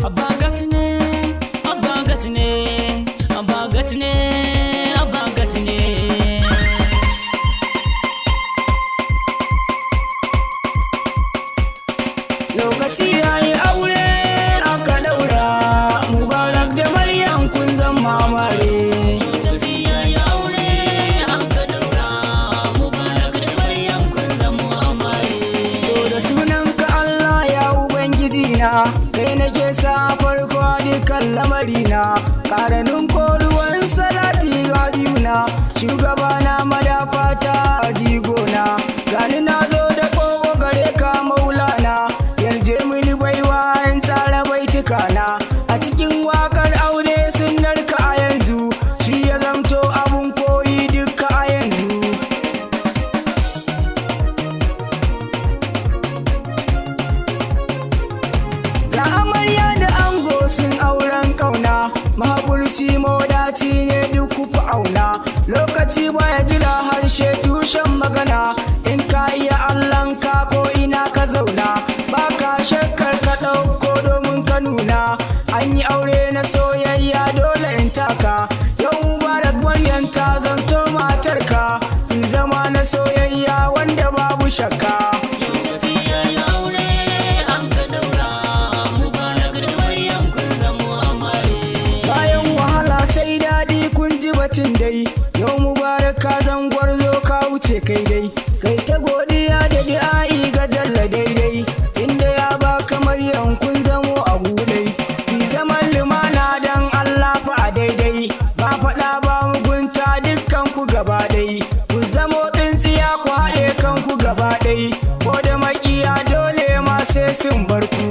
Abagatne, abagatne, abagatne, abagatne. Lokaci yayi aure aka daura, Mubarak da Maryam kun zama amare. Lokaci yayi aure aka daura, Mubarak da Maryam kun zama amare. To da sunanka Allah ya Ubangiji na, kai nake sa farko a dukkan lamarina. Karanin koruwan salati habibna, shugabana madafata a jigona. Gani na zo da koko gare ka maulana, yarje mini baiwa in tsara baitukana. A cikin wakar aure sunnarka a yanzu, shi ya zamto abun koyi duka a yanzu. Ga amarya da ango sun auren kauna, mahaburci modaci ne duk ku auna. Lokaci baya jira harshe tushen magana, in ka iya Allahnka ko ina ka zauna. Ba ka shakkar ka ɗauko domin ka nuna, an yi aure na soyayya dole in taka. Yau Mubarak Maryam ta zamto matarka, ki zama na soyayya wanda babu shakka. Lokaci yayi aure aka daura, Mubarak da Maryam kun zama amare. Bayan wahala sai daɗi kun ji batun dai, yau Mubarak ka zan gwarzo ka wuce kai dai. Kai ta godiya da du'a'i ga jalla daidai, inda ya baka Maryam kun zamo a gudai. Ki zaman lumana dan Allah fa a daidai, ba faɗa ba mugunta dukkan ku gaba ɗai. Ku zamo tsintsiya ku haɗe kanku gaba ɗai, ko da maƙiya dole ma sai sun bar ku.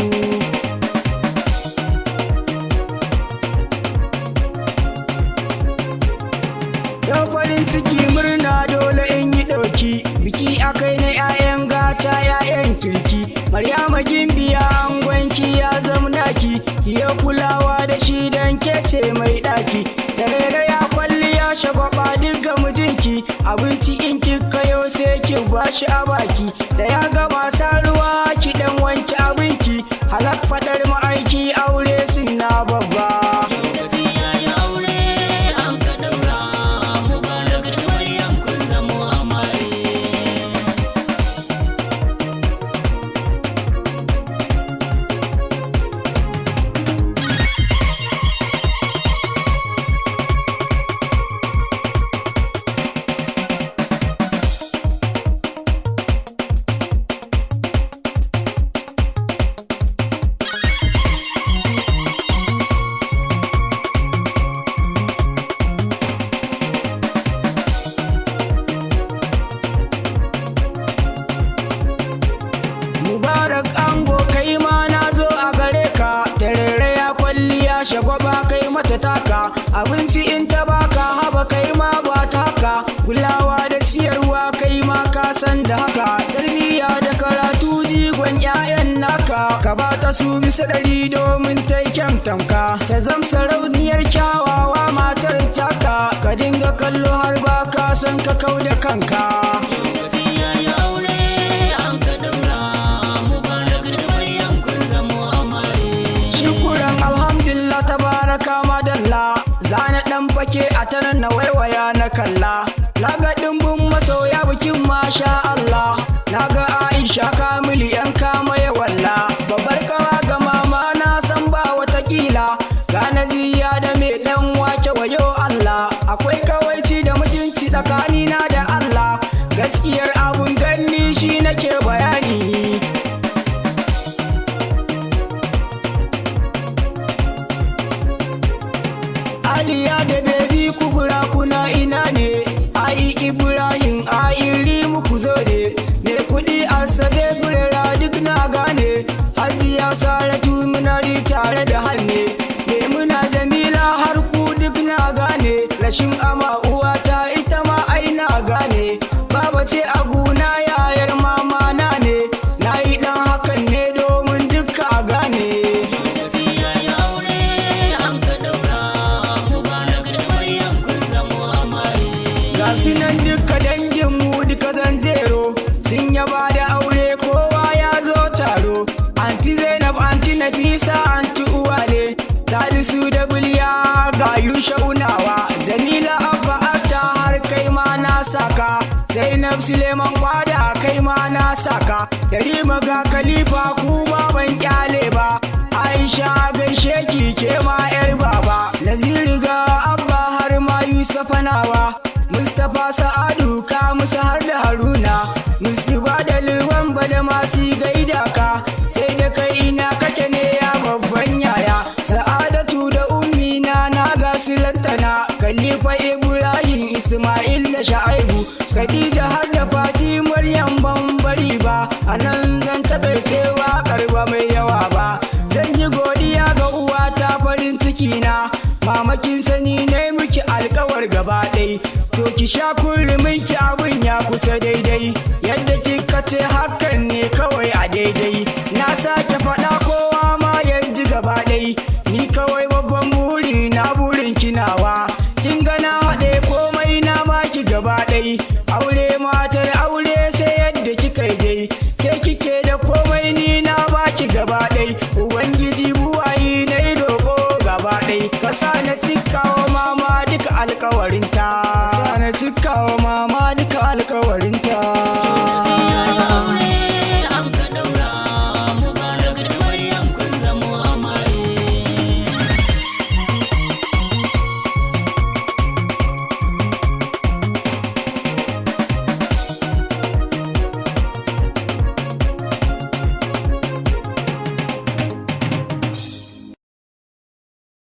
Yau farin ciki murna dole in yi ɗauki, biki akai na 'ya'yan gata 'ya'yan kirki. Maryama gimbiya angonki ya zamnaki, ki ya kulawa da shi dan kece mai ɗaki. Da ya kwalliya shagwaba duka mijinki, abinci in kika yau sai ki bashi a baki. Da ya gama sa ruwa ki dan wanke abinki, halak faɗar ma'aiki aure sunna babba. Lokaci yayi aure aka daura, Mubarak da Maryam kun zama amare. Mubarak ango kai ma na zo a gare ka, tarere ya kwalliya shagwaba kai mata taka. Abinci in ta baka haba kai ma ba taka, kulawa da ciyarwa kai ma ka san da haka. Tarbiyya da karatu jigon 'ya'yan naka, ka ba ta su bisa ɗari domin ta yi kyamtanka. Ta zam sarauniyar kyawawa matar taka, ka dinga kallo har ba ka san ka kau da kanka. Lokaci yayi aure aka daura, Mubarak da Maryam kun zama amare. Shukuran alhamdulillah tabaraka madalla, zana dan fake a tanan na waiwaya na kalla. Naga dimbin masoya bikin masha Allah, naga Aisha Kamili yan kama ya walla. Babbar kawa ga mama na san ba watakila, ga Naziya da mai dan wake wayo Allah. Akwai kawaici da mutunci tsakanina da Allah, gaskiyar abun ganni shi nake bayani. Aliya da bebi kubura kuna ina ne, ai Ibrahim ai Rimu ku zo ne. Me kuɗi Asabe Burera duk na gane, Hajiya Saratu munari tare da hanne. Me muna Jamila har ku duk na gane, rashin ama uwata ita ma ai na gane. Baba ce a guna yayar mama na ne, na yi dan hakan ne domin duka a gane. Lokaci yayi aure aka daura, Mubarak da Maryam kun zama amare. Ga sunan duka danginmu duka zanjero, sun yaba da aure kowa ya zo taro. Anti Zainab, anti Nafisa, anti Uwa Yusha'unawa, Jamila Abba Atta har kai ma na saka, Zainab Suleiman Kwada kai ma na saka, Yarima ga Khalifa ku ba ban kyale ba, Aisha gaishe ki ke ma yar baba, Naziru ga Abba har ma Yusufanawa, Mustapha Sa'adu ka musu har da Haruna, musu ba da lilwan ba da masu gaida ka, sai da kai ina kake ne ya babban yaya, Sa'adatu da ummi na ga silantana, Khalifa Ibrahim Ismail da Sha'aibu, Khadija har da Fati Maryam ban bari ba, anan zan takaice waƙar ba mai yawa ba, zan yi godiya ga uwata farin ciki na, mamakin sani ne miki alkawar gaba ɗai, to ki sha kullumin ki abin ya kusa daidai, yadda kika ce hakan ne kawai a daidai, na sake